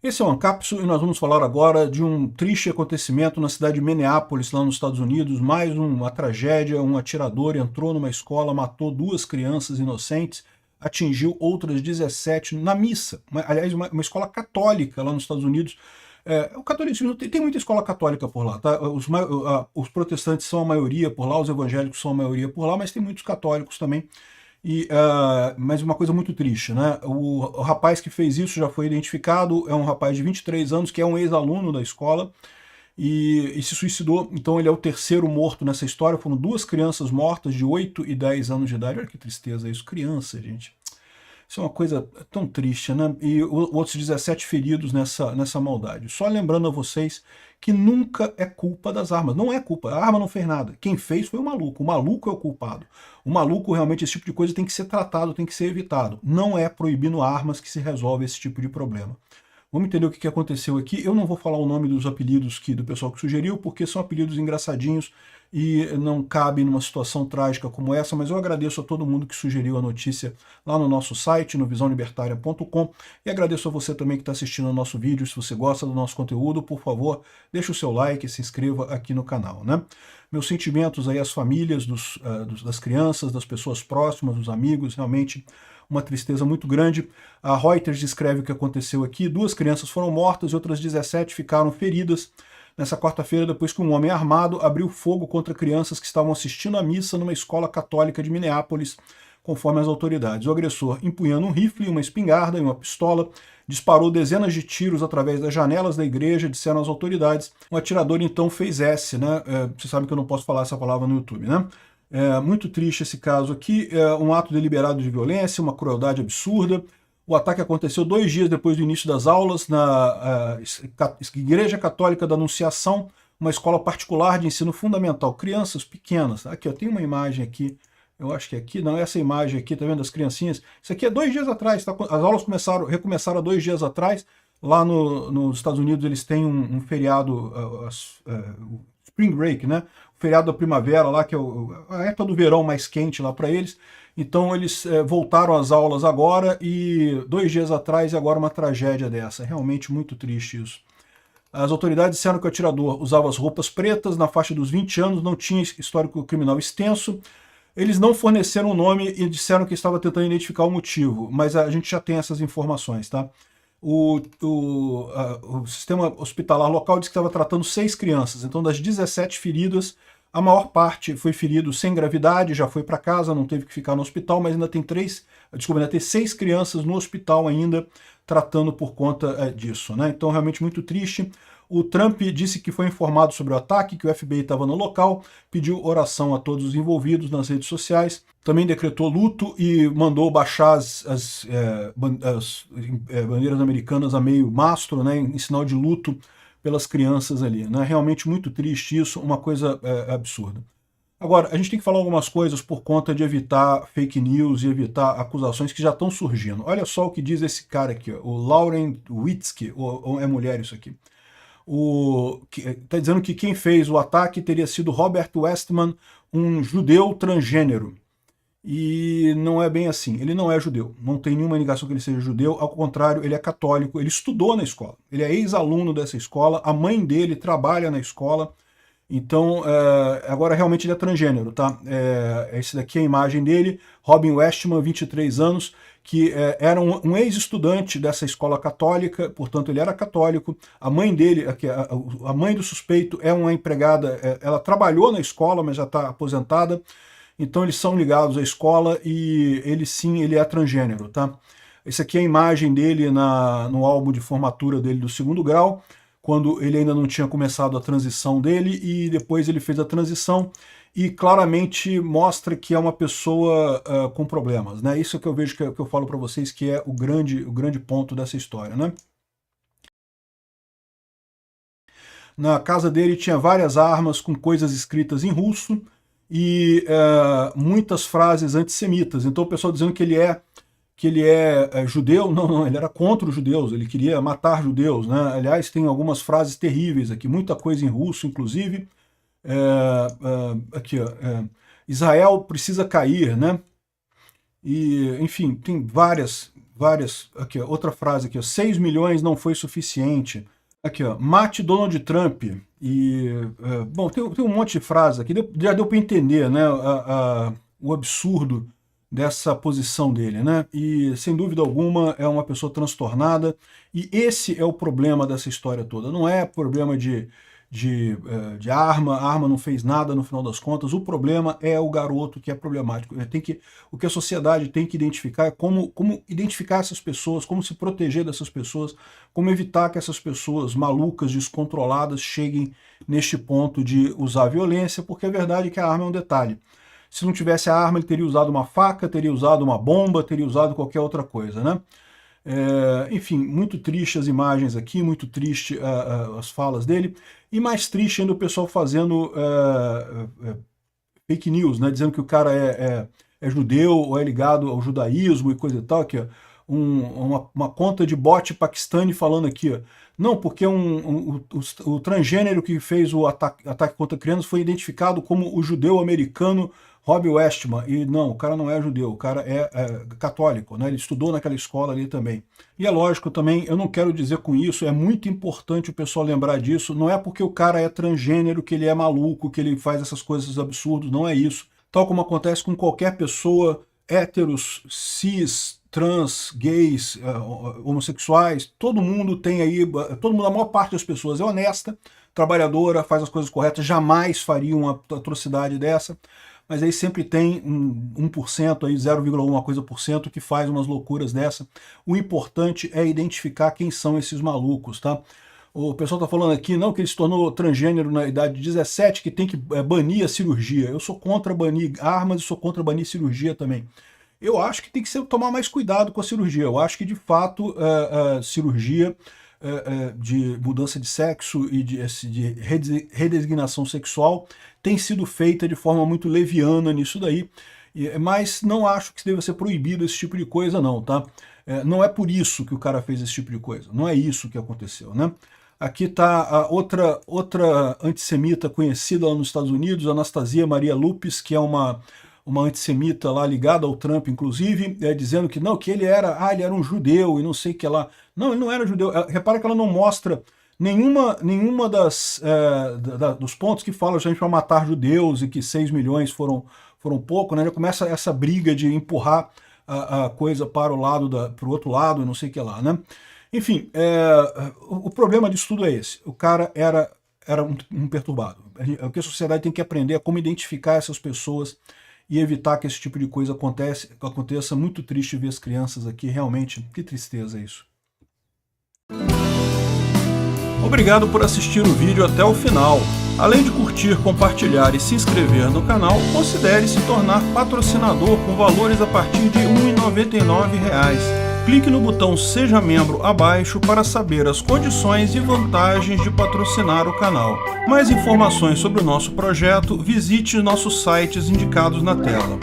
Esse é o Ancapsu e nós vamos falar agora de um triste acontecimento na cidade de Minneapolis, lá nos Estados Unidos. Mais uma tragédia, um atirador entrou numa escola, matou duas crianças inocentes, atingiu outras 17 na missa. Aliás, uma escola católica lá nos Estados Unidos. O catolicismo tem muita escola católica por lá, tá? Os protestantes são a maioria por lá, os evangélicos são a maioria por lá, mas tem muitos católicos também. Mas uma coisa muito triste, né? O rapaz que fez isso já foi identificado, é um rapaz de 23 anos, que é um ex-aluno da escola, e se suicidou. Então ele é o terceiro morto nessa história. Foram duas crianças mortas de 8 e 10 anos de idade. Olha que tristeza isso, criança, gente. Isso é uma coisa tão triste, né? E outros 17 feridos nessa maldade. Só lembrando a vocês que nunca é culpa das armas. Não é culpa, a arma não fez nada. Quem fez foi o maluco é o culpado. O maluco, realmente, esse tipo de coisa tem que ser tratado, tem que ser evitado. Não é proibindo armas que se resolve esse tipo de problema. Vamos entender o que aconteceu aqui. Eu não vou falar o nome dos apelidos do pessoal que sugeriu, porque são apelidos engraçadinhos e não cabe numa situação trágica como essa, mas eu agradeço a todo mundo que sugeriu a notícia lá no nosso site, no visãolibertaria.com, e agradeço a você também que está assistindo ao nosso vídeo. Se você gosta do nosso conteúdo, por favor, deixe o seu like e se inscreva aqui no canal, né? Meus sentimentos aí às famílias das crianças, das pessoas próximas, dos amigos, realmente uma tristeza muito grande. A Reuters descreve o que aconteceu aqui. Duas crianças foram mortas e outras 17 ficaram feridas nessa quarta-feira, depois que um homem armado abriu fogo contra crianças que estavam assistindo à missa numa escola católica de Minneapolis, conforme as autoridades. O agressor, empunhando um rifle, uma espingarda e uma pistola, disparou dezenas de tiros através das janelas da igreja, disseram as autoridades. O atirador então fez S, né? Você sabe que eu não posso falar essa palavra no YouTube, né? É muito triste esse caso aqui, é um ato deliberado de violência, uma crueldade absurda. O ataque aconteceu 2 dias depois do início das aulas na Igreja Católica da Anunciação, uma escola particular de ensino fundamental. Crianças pequenas. Aqui, ó, tem uma imagem aqui, eu acho que é aqui, não, essa imagem aqui, tá vendo, das criancinhas? Isso aqui é 2 dias atrás, tá? As aulas recomeçaram há 2 dias atrás. Lá nos Estados Unidos eles têm um feriado, o Spring Break, né? O feriado da primavera lá, que é a época do verão mais quente lá para eles. Então eles voltaram às aulas agora e 2 dias atrás, e agora uma tragédia dessa. Realmente muito triste isso. As autoridades disseram que o atirador usava as roupas pretas, na faixa dos 20 anos, não tinha histórico criminal extenso. Eles não forneceram o nome e disseram que estava tentando identificar o motivo, mas a gente já tem essas informações, tá? O sistema hospitalar local disse que estava tratando 6 crianças. Então, das 17 feridas, a maior parte foi ferido sem gravidade, já foi para casa, não teve que ficar no hospital, mas ainda tem 6 crianças no hospital ainda tratando por conta disso, né? Então, realmente muito triste. O Trump disse que foi informado sobre o ataque, que o FBI estava no local, pediu oração a todos os envolvidos nas redes sociais, também decretou luto e mandou baixar as bandeiras americanas a meio mastro, né, em sinal de luto pelas crianças ali, né? Realmente muito triste isso, uma coisa absurda. Agora, a gente tem que falar algumas coisas por conta de evitar fake news e evitar acusações que já estão surgindo. Olha só o que diz esse cara aqui, ó, o Lauren Witzke, ou é mulher isso aqui. Está dizendo que quem fez o ataque teria sido Robert Westman, um judeu transgênero. E não é bem assim, ele não é judeu, não tem nenhuma indicação que ele seja judeu, ao contrário, ele é católico, ele estudou na escola, ele é ex-aluno dessa escola, a mãe dele trabalha na escola, então agora realmente ele é transgênero, tá? Esse daqui é a imagem dele, Robin Westman, 23 anos, que era um ex-estudante dessa escola católica, portanto ele era católico, a mãe dele, a mãe do suspeito é uma empregada, ela trabalhou na escola, mas já está aposentada. Então eles são ligados à escola e ele é transgênero, tá? Esse aqui é a imagem dele no álbum de formatura dele do 2º grau, quando ele ainda não tinha começado a transição dele, e depois ele fez a transição e claramente mostra que é uma pessoa com problemas, né? Isso é que eu vejo, que eu falo para vocês, que é o grande ponto dessa história, né? Na casa dele tinha várias armas com coisas escritas em russo, e muitas frases antissemitas. Então o pessoal dizendo que ele é judeu, não, ele era contra os judeus, ele queria matar judeus, né? Aliás, tem algumas frases terríveis aqui, muita coisa em russo, inclusive. Aqui, ó, Israel precisa cair, né? E, enfim, tem várias várias... Aqui, ó, outra frase aqui, ó, 6 milhões não foi suficiente. Aqui, ó, mate Donald Trump. E, bom, tem um monte de frase aqui, já deu para entender, né, o absurdo dessa posição dele, né? E, sem dúvida alguma, é uma pessoa transtornada, e esse é o problema dessa história toda. Não é problema de arma, a arma não fez nada no final das contas, o problema é o garoto que é problemático. O que a sociedade tem que identificar é como identificar essas pessoas, como se proteger dessas pessoas, como evitar que essas pessoas malucas, descontroladas, cheguem neste ponto de usar violência, porque a verdade é que a arma é um detalhe. Se não tivesse a arma, ele teria usado uma faca, teria usado uma bomba, teria usado qualquer outra coisa, né? Enfim, muito triste as imagens aqui, muito triste as falas dele, e mais triste ainda o pessoal fazendo fake news, né? Dizendo que o cara é judeu ou é ligado ao judaísmo e coisa e tal. Aqui, ó, uma conta de bot paquistani falando aqui, ó, não, porque o transgênero que fez o ataque contra crianças foi identificado como o judeu americano Rob Westman, e não, o cara não é judeu, o cara é católico, né? Ele estudou naquela escola ali também. E é lógico também, eu não quero dizer com isso, é muito importante o pessoal lembrar disso, não é porque o cara é transgênero que ele é maluco, que ele faz essas coisas absurdas, não é isso. Tal como acontece com qualquer pessoa, héteros, cis, trans, gays, homossexuais, todo mundo tem aí, a maior parte das pessoas é honesta, trabalhadora, faz as coisas corretas, jamais faria uma atrocidade dessa, mas aí sempre tem 1%, aí 0,1 coisa por cento que faz umas loucuras dessa. O importante é identificar quem são esses malucos, tá? O pessoal tá falando aqui, não, que ele se tornou transgênero na idade de 17, que tem que banir a cirurgia. Eu sou contra banir armas e sou contra banir cirurgia também. Eu acho que tem que tomar mais cuidado com a cirurgia. Eu acho que, de fato, a cirurgia de mudança de sexo e de redesignação sexual tem sido feita de forma muito leviana nisso daí, mas não acho que deva ser proibido esse tipo de coisa não, tá? Não é por isso que o cara fez esse tipo de coisa, não é isso que aconteceu, né? Aqui está a outra antissemita conhecida lá nos Estados Unidos, Anastasia Maria Lupes, que é uma antissemita lá ligada ao Trump, inclusive, dizendo que não, que ele era um judeu e não sei o que lá. Não, ele não era judeu. Repara que ela não mostra nenhuma dos pontos que fala gente para matar judeus e que 6 milhões foram pouco, né? Já começa essa briga de empurrar a coisa para o outro lado, não sei o que lá, né? Enfim, o problema disso tudo é esse. O cara era um perturbado. O que a sociedade tem que aprender é como identificar essas pessoas e evitar que esse tipo de coisa aconteça. Muito triste ver as crianças aqui, realmente, que tristeza isso. Obrigado por assistir o vídeo até o final. Além de curtir, compartilhar e se inscrever no canal, considere se tornar patrocinador com valores a partir de R$ 1,99. Clique no botão Seja Membro abaixo para saber as condições e vantagens de patrocinar o canal. Mais informações sobre o nosso projeto, visite nossos sites indicados na tela.